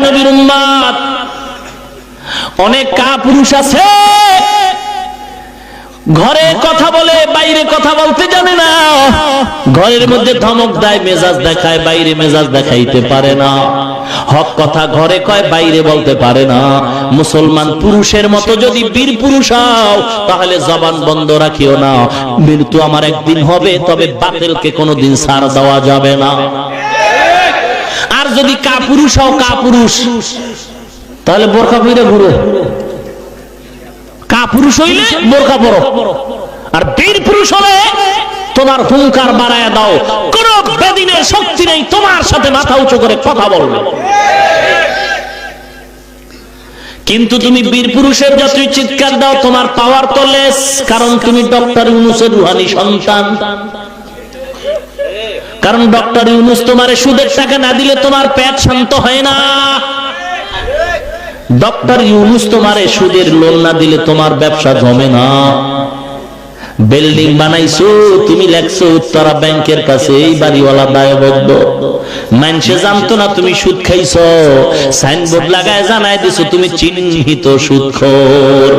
নবীর উম্মত অনেক কাপুরুষ আছে, ঘরে কথা বলে বাইরে কথা বলতে জানে না, ঘরের মধ্যে ধমক দেয়, মেজাজ দেখায়, বাইরে মেজাজ দেখাইতে পারে না, হক কথা ঘরে কয় বাইরে বলতে পারে না। মুসলমান পুরুষের মতো যদি বীর পুরুষ হও তাহলে জবান বন্ধ রাখিও না, মৃত্যু আমার একদিন হবে, তবে বাতিলকে কোনোদিন ছাড় দেওয়া যাবে না। আর যদি কাপুরুষ হও, কাপুরুষ, তাহলে বোরকা পরে ঘুরো, কাপুরুষ হইলে বোরকা পরো, আর বীর পুরুষ হলে তোমার হুঙ্কার বাড়ায় দাও, কোন বেদিনের শক্তি নেই তোমার সাথে মাথা উঁচু করে কথা বলবে। কিন্তু তুমি বীর পুরুষের যতই চিৎকার দাও তোমার পাওয়ার তো লেস, কারণ তুমি ডক্টর ইউনূসের রুহানি সন্তান। কারণ ডক্টর ইউনূস তোমারে সুদের টাকা না দিলে তোমার পেট শান্ত হয় না, ডক্টর ইউনূস তোমারে সুদের লোন না দিলে তোমার ব্যবসা জমে না। বিল্ডিং বানাইছো তুমি, লেখছো উত্তরা ব্যাংকের কাছে, এই বাড়িওয়ালা দায়বদ্ধ, মানুষে জানতো না তুমি সুদ খাইছো, সাইনবোর্ড লাগায় জানাই দিছো তুমি চিহ্নিত সুদখোর।